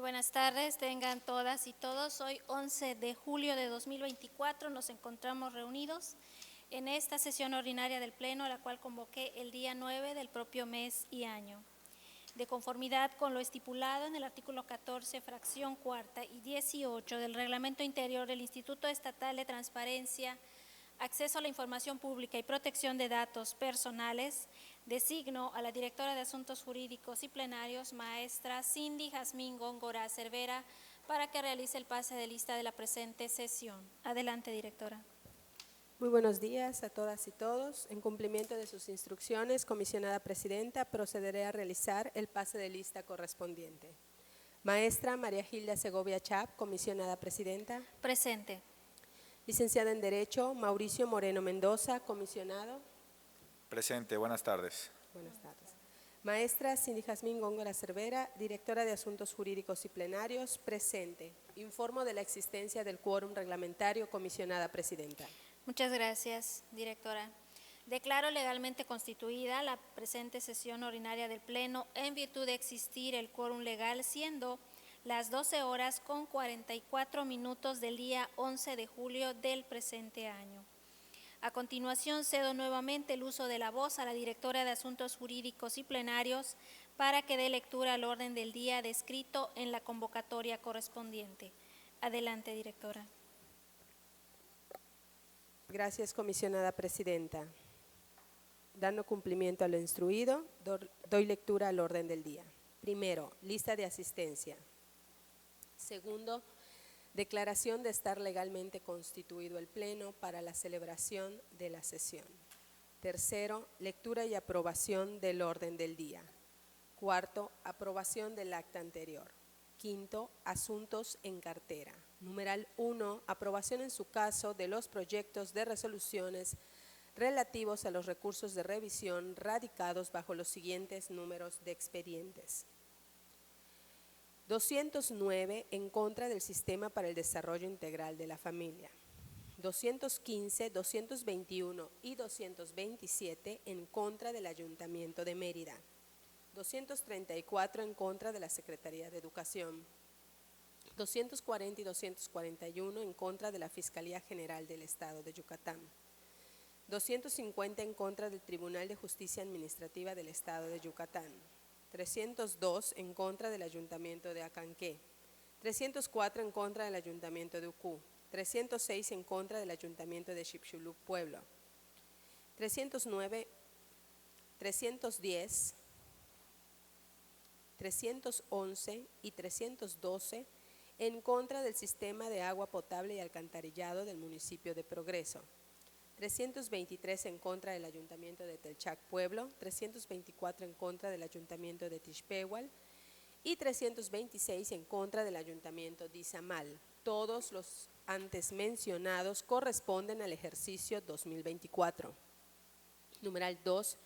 buenas tardes, tengan todas y todos. Hoy 11 de julio de 2024 nos encontramos reunidos en esta sesión ordinaria del Pleno, la cual convoqué el día 9 del propio mes y año. De conformidad con lo estipulado en el artículo 14, fracción cuarta y 18 del Reglamento Interior del Instituto Estatal de Transparencia, Acceso a la Información Pública y Protección de Datos Personales, designo a la directora de Asuntos Jurídicos y Plenarios, maestra Cindy Jazmín Góngora Cervera, para que realice el pase de lista de la presente sesión. Adelante, directora. Muy buenos días a todas y todos. En cumplimiento de sus instrucciones, comisionada presidenta, procederé a realizar el pase de lista correspondiente. Maestra María Gilda Segovia Chap, comisionada presidenta. Presente. Licenciada en Derecho, Mauricio Moreno Mendoza, comisionado. Presente, buenas tardes. Buenas tardes. Maestra Cindy Jazmín Góngora Cervera, directora de Asuntos Jurídicos y Plenarios, presente. Informo de la existencia del quórum reglamentario, comisionada presidenta. Muchas gracias, directora. Declaro legalmente constituida la presente sesión ordinaria del Pleno en virtud de existir el quórum legal, siendo las 12 horas con 44 minutos del día 11 de julio del presente año. A continuación, cedo nuevamente el uso de la voz a la directora de Asuntos Jurídicos y Plenarios para que dé lectura al orden del día descrito en la convocatoria correspondiente. Adelante, directora. Gracias, comisionada presidenta. Dando cumplimiento a lo instruido, doy lectura al orden del día. Primero, lista de asistencia. Segundo, declaración de estar legalmente constituido el Pleno para la celebración de la sesión. Tercero, lectura y aprobación del orden del día. Cuarto, aprobación del acta anterior. Quinto, asuntos en cartera. Numeral 1, aprobación en su caso de los proyectos de resoluciones relativos a los recursos de revisión radicados bajo los siguientes números de expedientes. 209 en contra del Sistema para el Desarrollo Integral de la Familia. 215, 221 y 227 en contra del Ayuntamiento de Mérida. 234 en contra de la Secretaría de Educación. 240 y 241 en contra de la Fiscalía General del Estado de Yucatán. 250 en contra del Tribunal de Justicia Administrativa del Estado de Yucatán. 302 en contra del Ayuntamiento de Acanqué, 304 en contra del Ayuntamiento de Ucú, 306 en contra del Ayuntamiento de Xipxulub, Pueblo, 309, 310, 311 y 312 en contra del Sistema de Agua Potable y Alcantarillado del municipio de Progreso, 323 en contra del Ayuntamiento de Telchac, Pueblo, 324 en contra del Ayuntamiento de Tixpehual y 326 en contra del Ayuntamiento de Izamal. Todos los antes mencionados corresponden al ejercicio 2024. Numeral 2.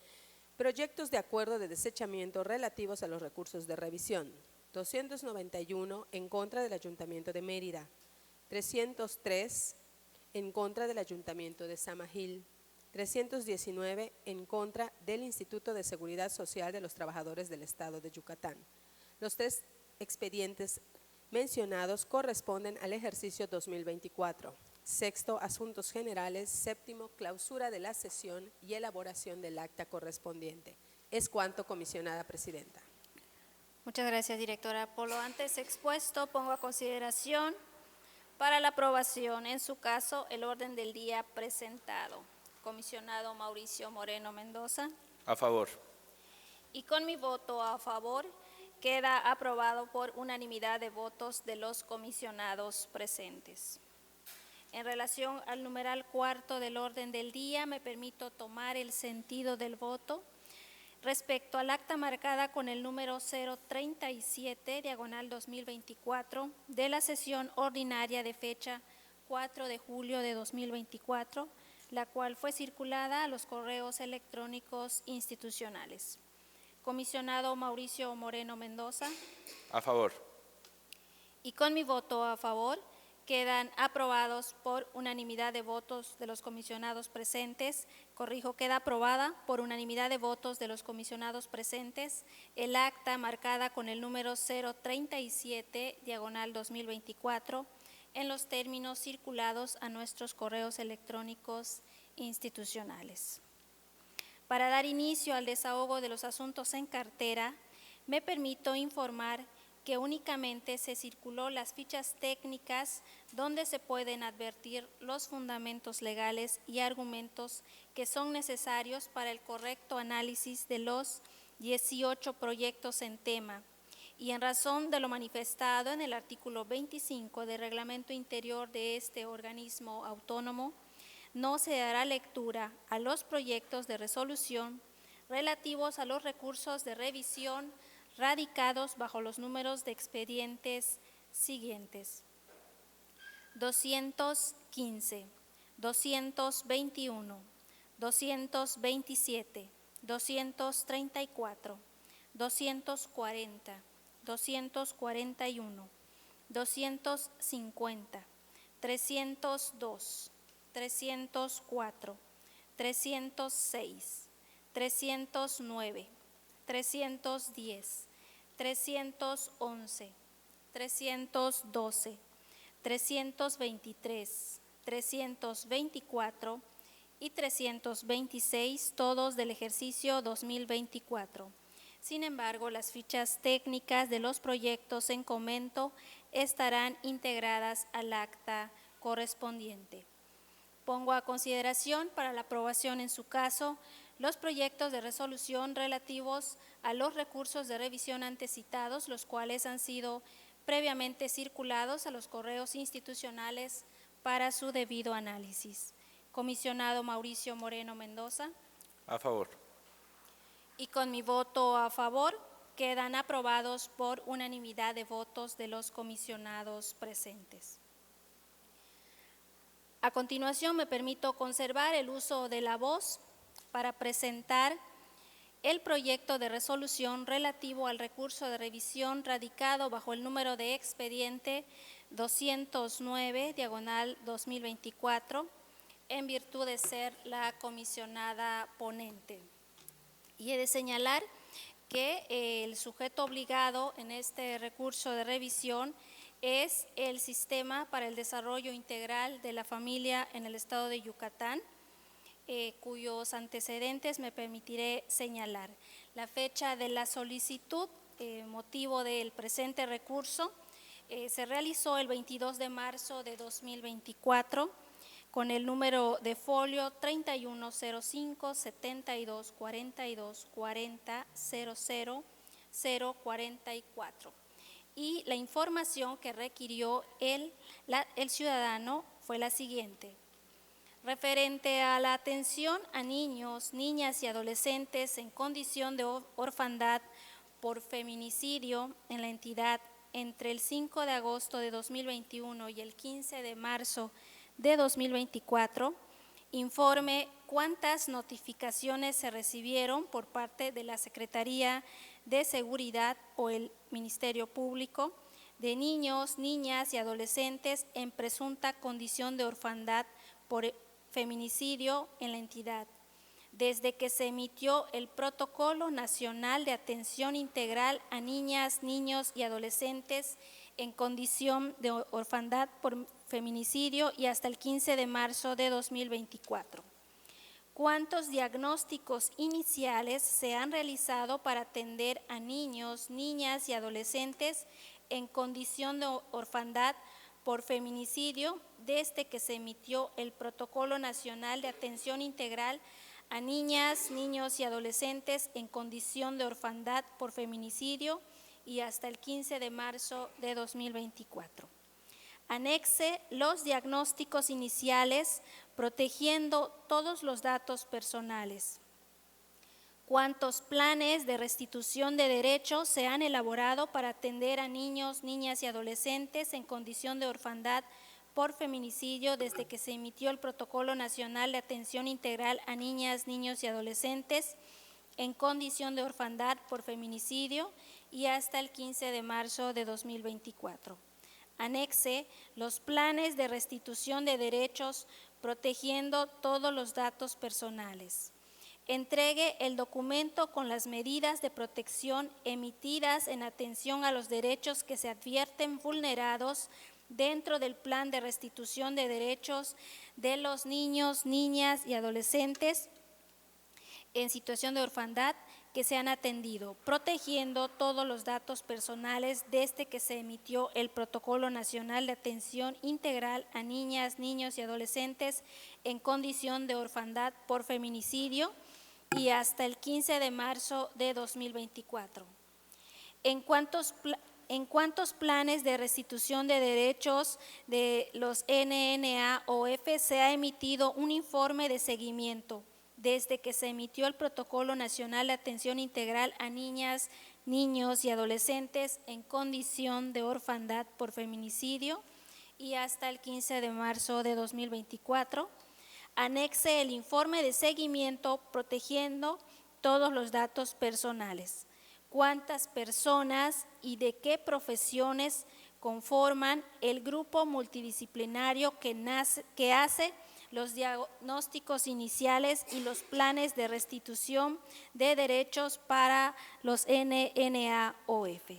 Proyectos de acuerdo de desechamiento relativos a los recursos de revisión. 291 en contra del Ayuntamiento de Mérida. 303 en contra del Ayuntamiento de Samajil, 319 en contra del Instituto de Seguridad Social de los Trabajadores del Estado de Yucatán. Los tres expedientes mencionados corresponden al ejercicio 2024. Sexto, asuntos generales. Séptimo, clausura de la sesión y elaboración del acta correspondiente. Es cuanto, comisionada presidenta. Muchas gracias, directora. Por lo antes expuesto, pongo a consideración para la aprobación, en su caso, el orden del día presentado. Comisionado Mauricio Moreno Mendoza. A favor. Y con mi voto a favor, queda aprobado por unanimidad de votos de los comisionados presentes. En relación al numeral cuarto del orden del día, me permito tomar el sentido del voto respecto al acta marcada con el número 037, diagonal 2024, de la sesión ordinaria de fecha 4 de julio de 2024, la cual fue circulada a los correos electrónicos institucionales. Comisionado Mauricio Moreno Mendoza. A favor. Y con mi voto a favor, quedan aprobados por unanimidad de votos de los comisionados presentes Queda aprobada por unanimidad de votos de los comisionados presentes el acta marcada con el número 037/2024 en los términos circulados a nuestros correos electrónicos institucionales. Para dar inicio al desahogo de los asuntos en cartera, me permito informar que únicamente se circuló las fichas técnicas donde se pueden advertir los fundamentos legales y argumentos que son necesarios para el correcto análisis de los 18 proyectos en tema, y en razón de lo manifestado en el artículo 25 del Reglamento Interior de este organismo autónomo, no se dará lectura a los proyectos de resolución relativos a los recursos de revisión radicados bajo los números de expedientes siguientes: 215, 221, 227, 234, 240, 241, 250, 302, 304, 306, 309, 310, 311, 312, 323, 324 y 326, todos del ejercicio 2024. Sin embargo, las fichas técnicas de los proyectos en comento estarán integradas al acta correspondiente. Pongo a consideración para la aprobación en su caso los proyectos de resolución relativos a los recursos de revisión antecitados, los cuales han sido previamente circulados a los correos institucionales para su debido análisis. Comisionado Mauricio Moreno Mendoza. A favor. Y con mi voto a favor quedan aprobados por unanimidad de votos de los comisionados presentes. A continuación, me permito conservar el uso de la voz para presentar el proyecto de resolución relativo al recurso de revisión radicado bajo el número de expediente 209/2024, en virtud de ser la comisionada ponente. Y he de señalar que el sujeto obligado en este recurso de revisión es el Sistema para el Desarrollo Integral de la Familia en el Estado de Yucatán, cuyos antecedentes me permitiré señalar. La fecha de la solicitud, motivo del presente recurso, se realizó el 22 de marzo de 2024 con el número de folio 3105-7242400044, y la información que requirió el ciudadano fue la siguiente: referente a la atención a niños, niñas y adolescentes en condición de orfandad por feminicidio en la entidad entre el 5 de agosto de 2021 y el 15 de marzo de 2024, informe cuántas notificaciones se recibieron por parte de la Secretaría de Seguridad o el Ministerio Público de niños, niñas y adolescentes en presunta condición de orfandad por feminicidio en la entidad, desde que se emitió el Protocolo Nacional de Atención Integral a Niñas, Niños y Adolescentes en condición de orfandad por feminicidio y hasta el 15 de marzo de 2024. ¿Cuántos diagnósticos iniciales se han realizado para atender a niños, niñas y adolescentes en condición de orfandad por feminicidio desde que se emitió el Protocolo Nacional de Atención Integral a Niñas, Niños y Adolescentes en condición de orfandad por feminicidio y hasta el 15 de marzo de 2024? Anexe los diagnósticos iniciales protegiendo todos los datos personales. ¿Cuántos planes de restitución de derechos se han elaborado para atender a niños, niñas y adolescentes en condición de orfandad por feminicidio desde que se emitió el Protocolo Nacional de Atención Integral a Niñas, Niños y Adolescentes en condición de orfandad por feminicidio y hasta el 15 de marzo de 2024? Anexe los planes de restitución de derechos protegiendo todos los datos personales. Entregue el documento con las medidas de protección emitidas en atención a los derechos que se advierten vulnerados dentro del plan de restitución de derechos de los niños, niñas y adolescentes en situación de orfandad que se han atendido, protegiendo todos los datos personales desde que se emitió el Protocolo Nacional de Atención Integral a Niñas, Niños y Adolescentes en condición de orfandad por feminicidio y hasta el 15 de marzo de 2024. ¿En cuántos planes de restitución de derechos de los NNA-OF se ha emitido un informe de seguimiento desde que se emitió el Protocolo Nacional de Atención Integral a Niñas, Niños y Adolescentes en condición de orfandad por feminicidio y hasta el 15 de marzo de 2024? Anexe el informe de seguimiento protegiendo todos los datos personales. ¿Cuántas personas y de qué profesiones conforman el grupo multidisciplinario que hace los diagnósticos iniciales y los planes de restitución de derechos para los NNA-OF?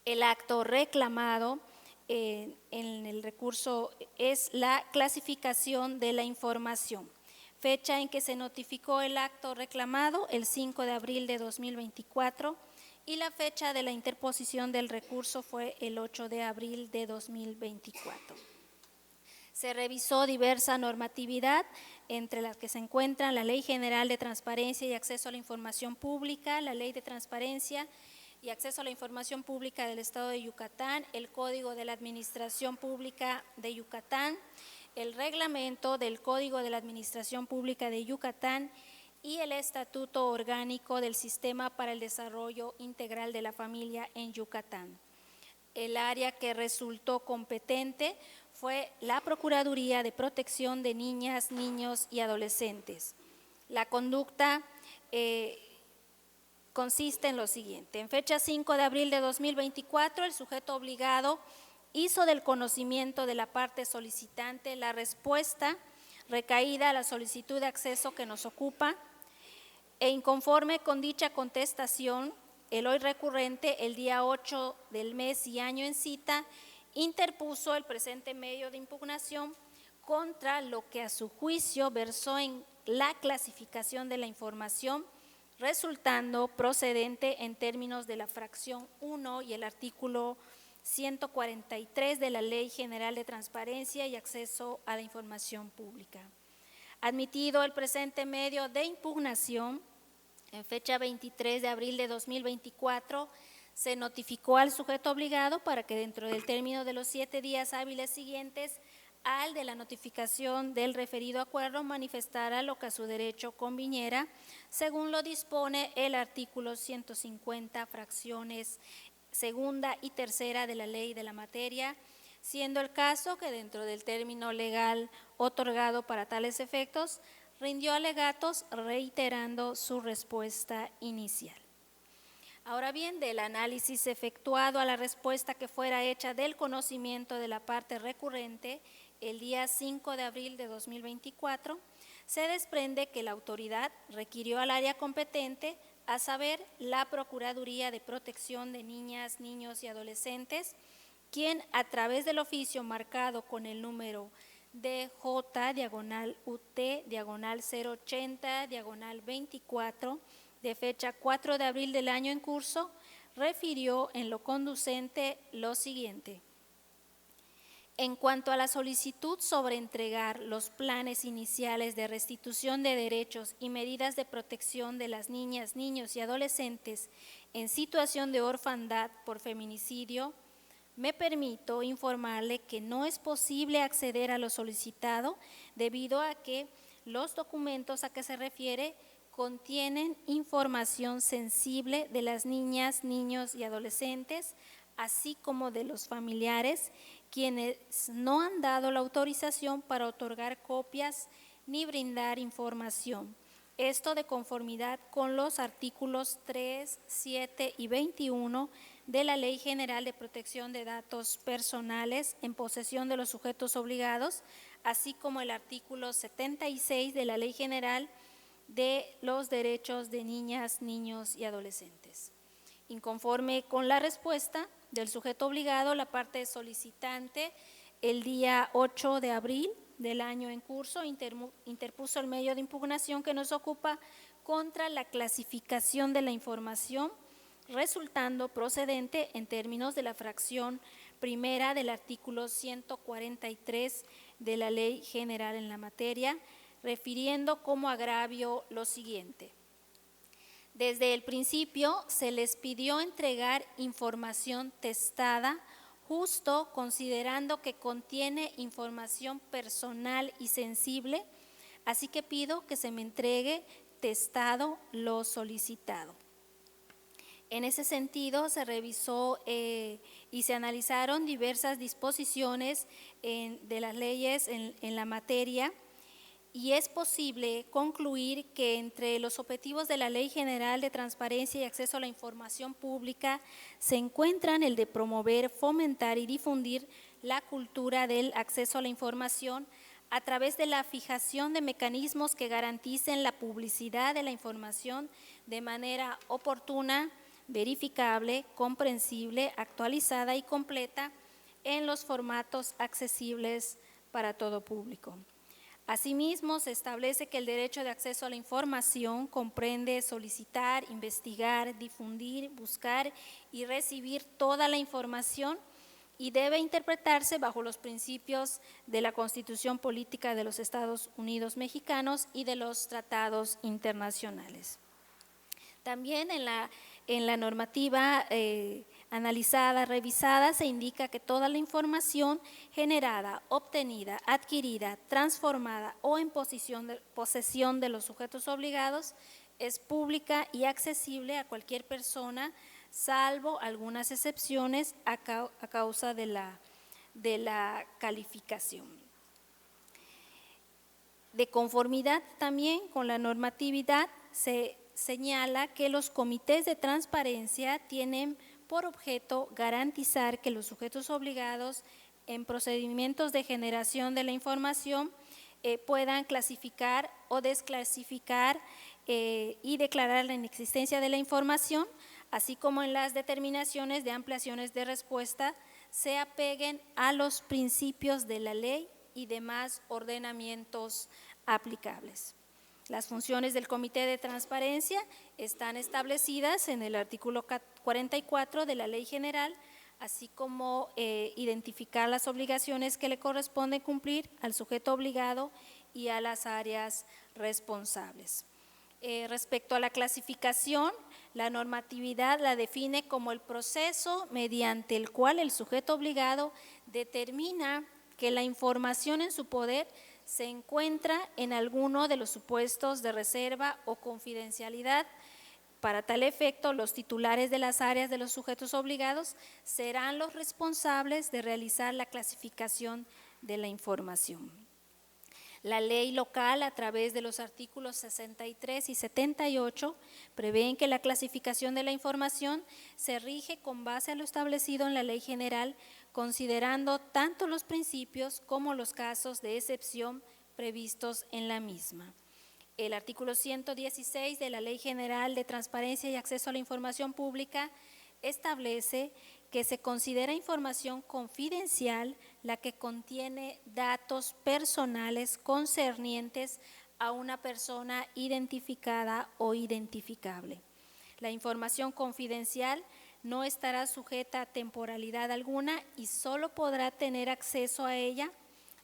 El acto reclamado en el recurso es la clasificación de la información. Fecha en que se notificó el acto reclamado, el 5 de abril de 2024, y la fecha de la interposición del recurso fue el 8 de abril de 2024. Se revisó diversa normatividad, entre las que se encuentran la Ley General de Transparencia y Acceso a la Información Pública, la Ley de Transparencia y Acceso a la Información Pública del Estado de Yucatán, el Código de la Administración Pública de Yucatán, el Reglamento del Código de la Administración Pública de Yucatán y el Estatuto Orgánico del Sistema para el Desarrollo Integral de la Familia en Yucatán. El área que resultó competente fue la Procuraduría de Protección de Niñas, Niños y Adolescentes. La conducta consiste en lo siguiente. En fecha 5 de abril de 2024, el sujeto obligado hizo del conocimiento de la parte solicitante la respuesta recaída a la solicitud de acceso que nos ocupa e inconforme con dicha contestación, el hoy recurrente, el día 8 del mes y año en cita, interpuso el presente medio de impugnación contra lo que a su juicio versó en la clasificación de la información, resultando procedente en términos de la fracción 1 y el artículo 143 de la Ley General de Transparencia y Acceso a la Información Pública. Admitido el presente medio de impugnación, en fecha 23 de abril de 2024, se notificó al sujeto obligado para que dentro del término de los 7 días hábiles siguientes al de la notificación del referido acuerdo manifestara lo que a su derecho conviniera, según lo dispone el artículo 150, fracciones segunda y tercera de la ley de la materia, siendo el caso que dentro del término legal otorgado para tales efectos, rindió alegatos reiterando su respuesta inicial. Ahora bien, del análisis efectuado a la respuesta que fuera hecha del conocimiento de la parte recurrente el día 5 de abril de 2024, se desprende que la autoridad requirió al área competente, a saber, la Procuraduría de Protección de Niñas, Niños y Adolescentes, quien a través del oficio marcado con el número DJ-UT-080-24, de fecha 4 de abril del año en curso, refirió en lo conducente lo siguiente. En cuanto a la solicitud sobre entregar los planes iniciales de restitución de derechos y medidas de protección de las niñas, niños y adolescentes en situación de orfandad por feminicidio, me permito informarle que no es posible acceder a lo solicitado debido a que los documentos a que se refiere contienen información sensible de las niñas, niños y adolescentes, así como de los familiares, quienes no han dado la autorización para otorgar copias ni brindar información. Esto de conformidad con los artículos 3, 7 y 21 de la Ley General de Protección de Datos Personales en posesión de los sujetos obligados, así como el artículo 76 de la Ley General de los Derechos de Niñas, Niños y Adolescentes. Inconforme con la respuesta del sujeto obligado, la parte solicitante, el día 8 de abril del año en curso, interpuso el medio de impugnación que nos ocupa contra la clasificación de la información, resultando procedente en términos de la fracción primera del artículo 143 de la Ley General en la materia, refiriendo como agravio lo siguiente. Desde el principio se les pidió entregar información testada, justo considerando que contiene información personal y sensible, así que pido que se me entregue testado lo solicitado. En ese sentido, se revisó y se analizaron diversas disposiciones de las leyes en la materia, y es posible concluir que entre los objetivos de la Ley General de Transparencia y Acceso a la Información Pública se encuentran el de promover, fomentar y difundir la cultura del acceso a la información a través de la fijación de mecanismos que garanticen la publicidad de la información de manera oportuna, verificable, comprensible, actualizada y completa en los formatos accesibles para todo público. Asimismo, se establece que el derecho de acceso a la información comprende solicitar, investigar, difundir, buscar y recibir toda la información y debe interpretarse bajo los principios de la Constitución Política de los Estados Unidos Mexicanos y de los tratados internacionales. También en la normativa analizada, revisada, se indica que toda la información generada, obtenida, adquirida, transformada o en posesión de los sujetos obligados es pública y accesible a cualquier persona, salvo algunas excepciones a causa de la calificación. De conformidad también con la normatividad, se señala que los comités de transparencia tienen por objeto garantizar que los sujetos obligados en procedimientos de generación de la información puedan clasificar o desclasificar y declarar la inexistencia de la información, así como en las determinaciones de ampliaciones de respuesta se apeguen a los principios de la ley y demás ordenamientos aplicables. Las funciones del Comité de Transparencia están establecidas en el artículo 44 de la Ley General, así como identificar las obligaciones que le corresponde cumplir al sujeto obligado y a las áreas responsables. Respecto a la clasificación, la normatividad la define como el proceso mediante el cual el sujeto obligado determina que la información en su poder se encuentra en alguno de los supuestos de reserva o confidencialidad. Para tal efecto, los titulares de las áreas de los sujetos obligados serán los responsables de realizar la clasificación de la información. La ley local, a través de los artículos 63 y 78, prevén que la clasificación de la información se rige con base a lo establecido en la Ley General, considerando tanto los principios como los casos de excepción previstos en la misma. El artículo 116 de la Ley General de Transparencia y Acceso a la Información Pública establece que se considera información confidencial la que contiene datos personales concernientes a una persona identificada o identificable. La información confidencial no estará sujeta a temporalidad alguna y solo podrá tener acceso a ella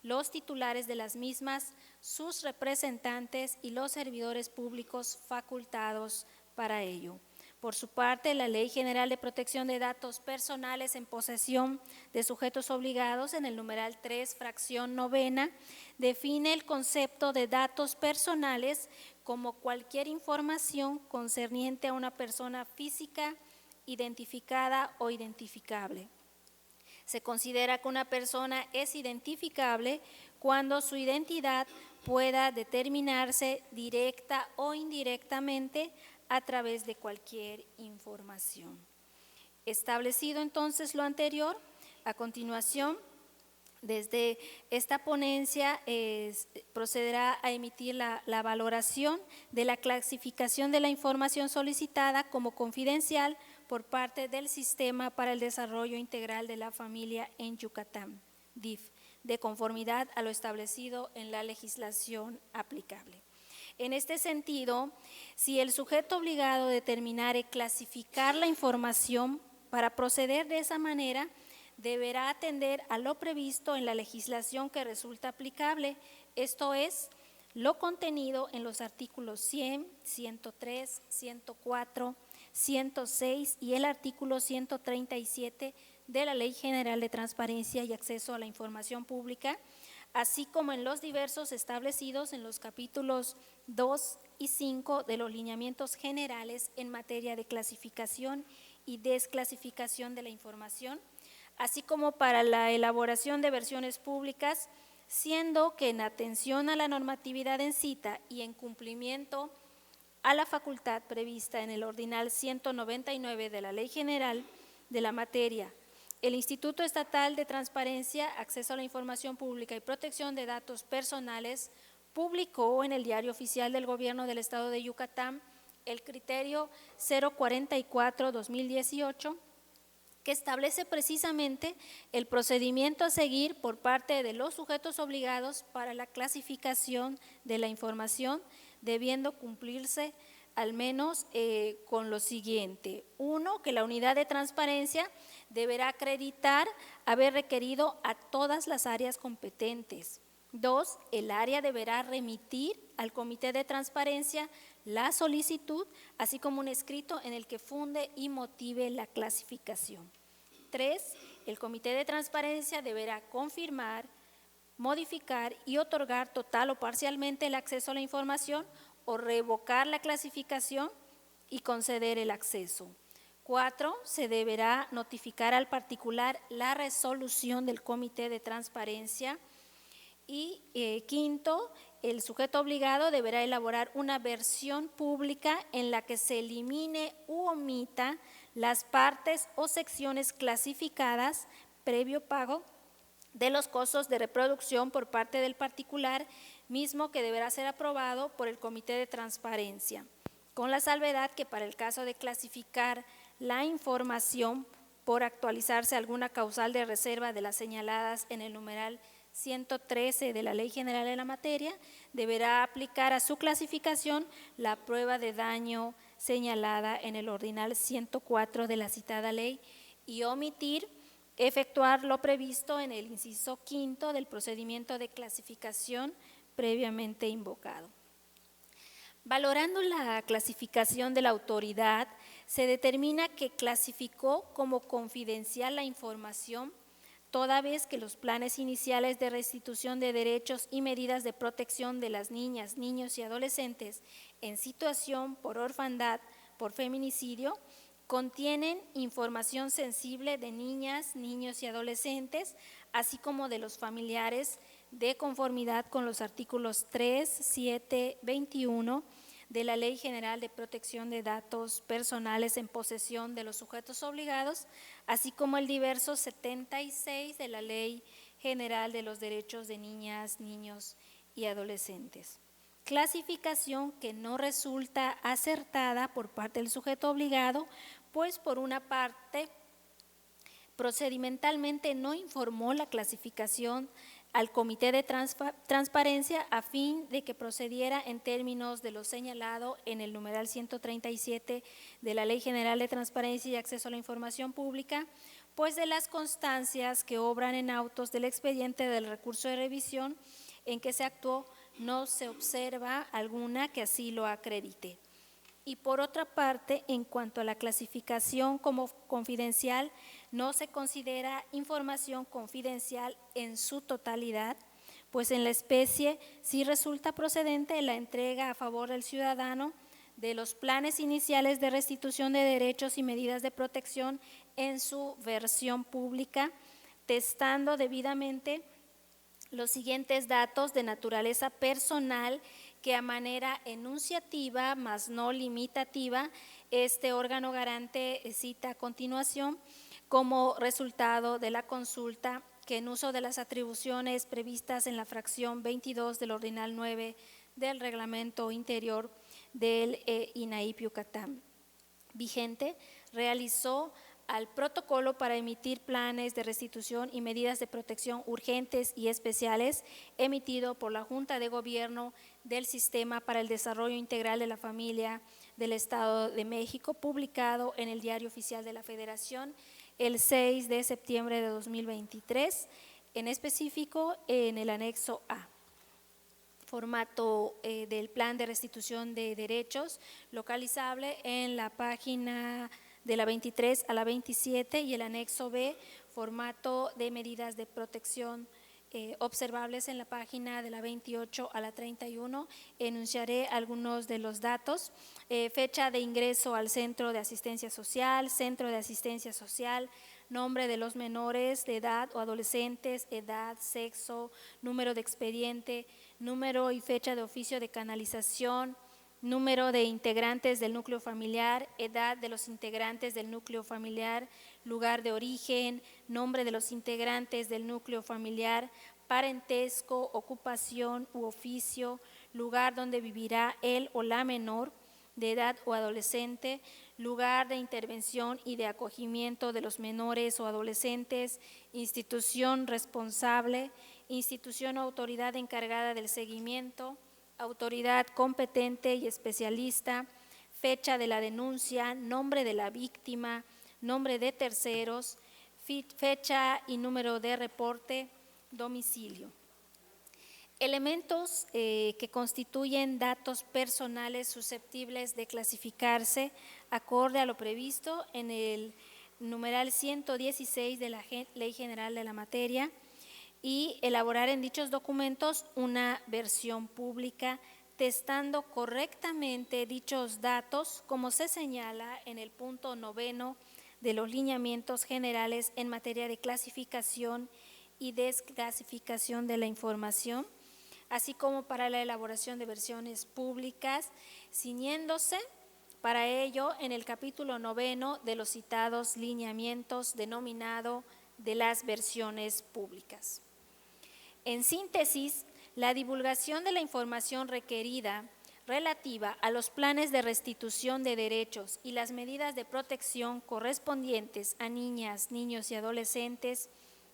los titulares de las mismas, sus representantes y los servidores públicos facultados para ello. Por su parte, la Ley General de Protección de Datos Personales en posesión de sujetos obligados, en el numeral 3, fracción 9, define el concepto de datos personales como cualquier información concerniente a una persona física, identificada o identificable. Se considera que una persona es identificable cuando su identidad pueda determinarse directa o indirectamente a través de cualquier información. Establecido entonces lo anterior, a continuación Desde esta ponencia procederá a emitir la valoración de la clasificación de la información solicitada como confidencial por parte del Sistema para el Desarrollo Integral de la Familia en Yucatán, DIF, de conformidad a lo establecido en la legislación aplicable. En este sentido, si el sujeto obligado determinare clasificar la información para proceder de esa manera, deberá atender a lo previsto en la legislación que resulta aplicable, esto es, lo contenido en los artículos 100, 103, 104, 106 y el artículo 137 de la Ley General de Transparencia y Acceso a la Información Pública, así como en los diversos establecidos en los capítulos 2 y 5 de los lineamientos generales en materia de clasificación y desclasificación de la información, así como para la elaboración de versiones públicas, siendo que en atención a la normatividad en cita y en cumplimiento a la facultad prevista en el ordinal 199 de la Ley General de la materia, el Instituto Estatal de Transparencia, Acceso a la Información Pública y Protección de Datos Personales publicó en el Diario Oficial del Gobierno del Estado de Yucatán el criterio 044-2018, que establece precisamente el procedimiento a seguir por parte de los sujetos obligados para la clasificación de la información, debiendo cumplirse al menos con lo siguiente. 1, que la unidad de transparencia deberá acreditar haber requerido a todas las áreas competentes. 2, el área deberá remitir al Comité de Transparencia la solicitud, así como un escrito en el que funde y motive la clasificación. 3, el Comité de Transparencia deberá confirmar, modificar y otorgar total o parcialmente el acceso a la información o revocar la clasificación y conceder el acceso. 4, se deberá notificar al particular la resolución del Comité de Transparencia. Y quinto, el sujeto obligado deberá elaborar una versión pública en la que se elimine u omita las partes o secciones clasificadas previo pago de los costos de reproducción por parte del particular, mismo que deberá ser aprobado por el Comité de Transparencia, con la salvedad que para el caso de clasificar la información por actualizarse alguna causal de reserva de las señaladas en el numeral 113 de la Ley General de la materia, deberá aplicar a su clasificación la prueba de daño señalada en el ordinal 104 de la citada ley y omitir efectuar lo previsto en el inciso quinto del procedimiento de clasificación previamente invocado. Valorando la clasificación de la autoridad, se determina que clasificó como confidencial la información toda vez que los planes iniciales de restitución de derechos y medidas de protección de las niñas, niños y adolescentes en situación por orfandad, por feminicidio, contienen información sensible de niñas, niños y adolescentes, así como de los familiares, de conformidad con los artículos 3, 7, 21 de la Ley General de Protección de Datos Personales en posesión de los sujetos obligados, así como el diverso 76 de la Ley General de los Derechos de Niñas, Niños y Adolescentes. Clasificación que no resulta acertada por parte del sujeto obligado, pues por una parte, procedimentalmente no informó la clasificación al Comité de Transparencia a fin de que procediera en términos de lo señalado en el numeral 137 de la Ley General de Transparencia y Acceso a la Información Pública, pues de las constancias que obran en autos del expediente del recurso de revisión en que se actuó no se observa alguna que así lo acredite. Y por otra parte, en cuanto a la clasificación como confidencial, no se considera información confidencial en su totalidad, pues en la especie sí resulta procedente la entrega a favor del ciudadano de los planes iniciales de restitución de derechos y medidas de protección en su versión pública, testando debidamente los siguientes datos de naturaleza personal que a manera enunciativa, mas no limitativa, este órgano garante cita a continuación como resultado de la consulta que en uso de las atribuciones previstas en la fracción 22 del ordinal 9 del reglamento interior del INAIP Yucatán vigente, realizó al protocolo para emitir planes de restitución y medidas de protección urgentes y especiales emitido por la Junta de Gobierno del Sistema para el Desarrollo Integral de la Familia del Estado de México, publicado en el Diario Oficial de la Federación el 6 de septiembre de 2023, en específico en el anexo A. Formato del plan de restitución de derechos, localizable en la página de la 23 a la 27, y el anexo B, formato de medidas de protección observables en la página de la 28 a la 31. Enunciaré algunos de los datos. Fecha de ingreso al centro de asistencia social, nombre de los menores de edad o adolescentes, edad, sexo, número de expediente, número y fecha de oficio de canalización, número de integrantes del núcleo familiar, edad de los integrantes del núcleo familiar, lugar de origen, nombre de los integrantes del núcleo familiar, parentesco, ocupación u oficio, lugar donde vivirá él o la menor de edad o adolescente, lugar de intervención y de acogimiento de los menores o adolescentes, institución responsable, institución o autoridad encargada del seguimiento, autoridad competente y especialista, fecha de la denuncia, nombre de la víctima, nombre de terceros, fecha y número de reporte, domicilio. Elementos que constituyen datos personales susceptibles de clasificarse acorde a lo previsto en el numeral 116 de la Ley General de la Materia, y elaborar en dichos documentos una versión pública testando correctamente dichos datos, como se señala en el punto 9 de los lineamientos generales en materia de clasificación y desclasificación de la información, así como para la elaboración de versiones públicas, ciñéndose para ello en el capítulo 9 de los citados lineamientos denominado de las versiones públicas. En síntesis, la divulgación de la información requerida relativa a los planes de restitución de derechos y las medidas de protección correspondientes a niñas, niños y adolescentes,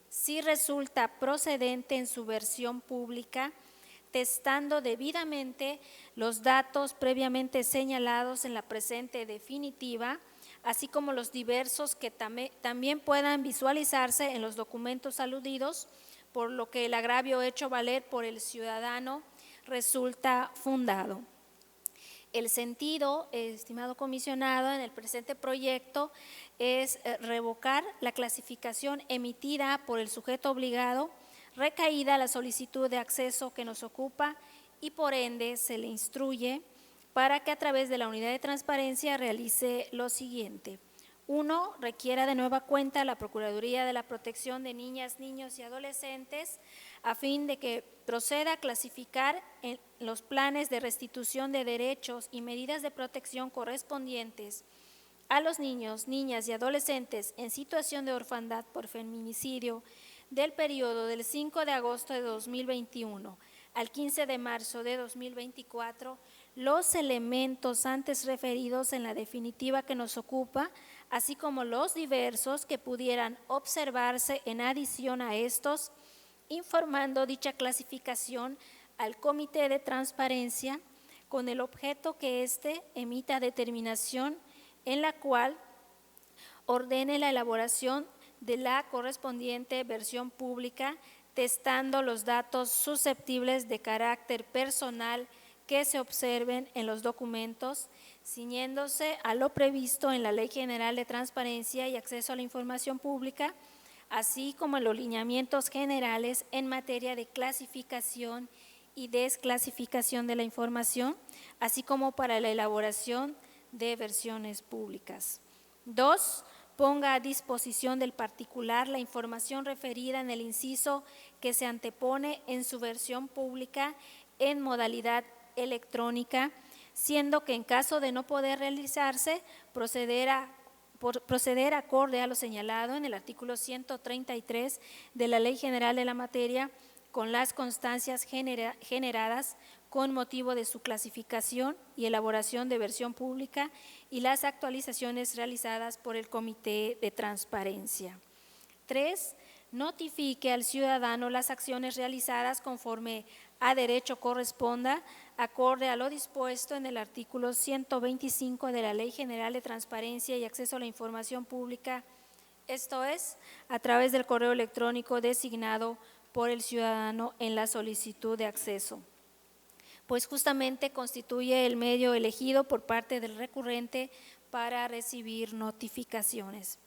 si resulta procedente en su versión pública, testando debidamente los datos previamente señalados en la presente definitiva, así como los diversos que también puedan visualizarse en los documentos aludidos, por lo que el agravio hecho valer por el ciudadano resulta fundado. El sentido, estimado comisionado, en el presente proyecto es revocar la clasificación emitida por el sujeto obligado, recaída la solicitud de acceso que nos ocupa, y por ende se le instruye para que a través de la unidad de transparencia realice lo siguiente. 1. Requiera de nueva cuenta la Procuraduría de la Protección de Niñas, Niños y Adolescentes a fin de que proceda a clasificar en los planes de restitución de derechos y medidas de protección correspondientes a los niños, niñas y adolescentes en situación de orfandad por feminicidio del periodo del 5 de agosto de 2021 al 15 de marzo de 2024, los elementos antes referidos en la definitiva que nos ocupa, así como los diversos que pudieran observarse en adición a estos, informando dicha clasificación al Comité de Transparencia con el objeto que éste emita determinación en la cual ordene la elaboración de la correspondiente versión pública, testando los datos susceptibles de carácter personal que se observen en los documentos, ciñéndose a lo previsto en la Ley General de Transparencia y Acceso a la Información Pública, así como en los lineamientos generales en materia de clasificación y desclasificación de la información, así como para la elaboración de versiones públicas. 2. Ponga a disposición del particular la información referida en el inciso que se antepone en su versión pública en modalidad electrónica, siendo que en caso de no poder realizarse, proceder a por proceder acorde a lo señalado en el artículo 133 de la Ley General de la Materia con las constancias generadas con motivo de su clasificación y elaboración de versión pública y las actualizaciones realizadas por el Comité de Transparencia. 3. Notifique al ciudadano las acciones realizadas conforme a derecho corresponda, acorde a lo dispuesto en el artículo 125 de la Ley General de Transparencia y Acceso a la Información Pública, esto es, a través del correo electrónico designado por el ciudadano en la solicitud de acceso, pues justamente constituye el medio elegido por parte del recurrente para recibir notificaciones.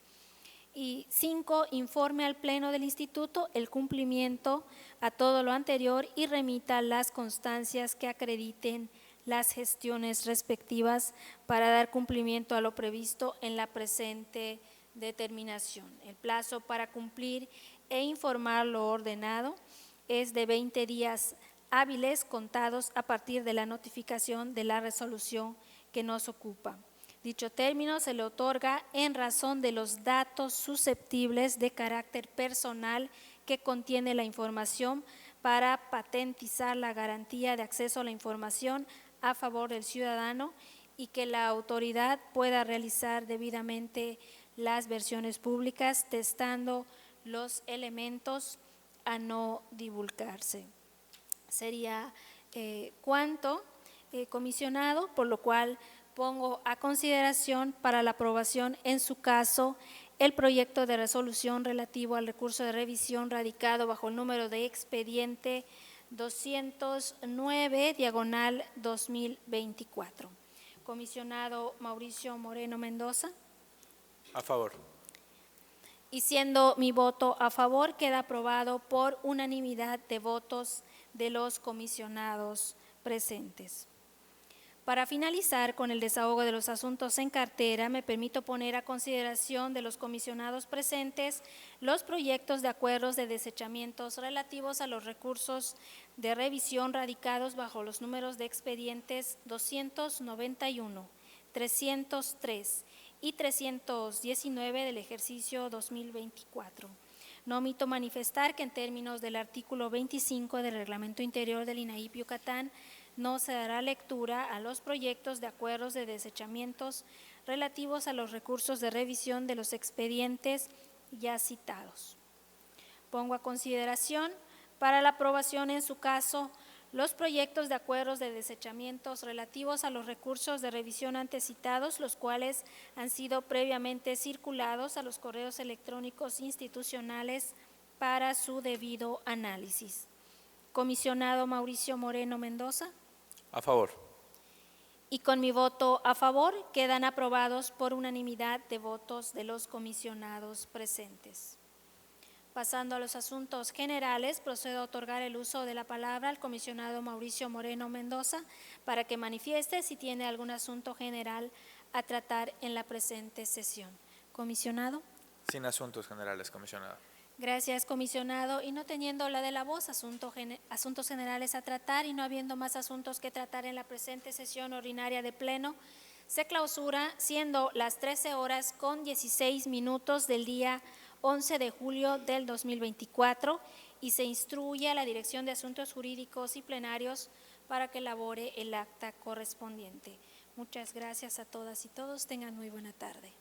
Y 5, informe al Pleno del Instituto el cumplimiento a todo lo anterior y remita las constancias que acrediten las gestiones respectivas para dar cumplimiento a lo previsto en la presente determinación. El plazo para cumplir e informar lo ordenado es de 20 días hábiles contados a partir de la notificación de la resolución que nos ocupa. Dicho término se le otorga en razón de los datos susceptibles de carácter personal que contiene la información para patentizar la garantía de acceso a la información a favor del ciudadano y que la autoridad pueda realizar debidamente las versiones públicas, testando los elementos a no divulgarse. Sería cuanto, comisionado, por lo cual pongo a consideración para la aprobación en su caso el proyecto de resolución relativo al recurso de revisión radicado bajo el número de expediente 209/2024. Comisionado Mauricio Moreno Mendoza. A favor. Y siendo mi voto a favor, queda aprobado por unanimidad de votos de los comisionados presentes. Para finalizar con el desahogo de los asuntos en cartera, me permito poner a consideración de los comisionados presentes los proyectos de acuerdos de desechamientos relativos a los recursos de revisión radicados bajo los números de expedientes 291, 303 y 319 del ejercicio 2024. No omito manifestar que en términos del artículo 25 del Reglamento Interior del INAIP Yucatán, no se dará lectura a los proyectos de acuerdos de desechamientos relativos a los recursos de revisión de los expedientes ya citados. Pongo a consideración para la aprobación en su caso los proyectos de acuerdos de desechamientos relativos a los recursos de revisión antes citados, los cuales han sido previamente circulados a los correos electrónicos institucionales para su debido análisis. Comisionado Mauricio Moreno Mendoza. A favor. Y con mi voto a favor quedan aprobados por unanimidad de votos de los comisionados presentes. Pasando a los asuntos generales, procedo a otorgar el uso de la palabra al comisionado Mauricio Moreno Mendoza para que manifieste si tiene algún asunto general a tratar en la presente sesión. Comisionado. Sin asuntos generales, comisionado. Gracias, comisionado. Y no teniendo la de la voz, asuntos generales a tratar y no habiendo más asuntos que tratar en la presente sesión ordinaria de pleno, se clausura siendo las 13:16 del día 11 de julio del 2024 y se instruye a la Dirección de Asuntos Jurídicos y Plenarios para que elabore el acta correspondiente. Muchas gracias a todas y todos. Tengan muy buena tarde.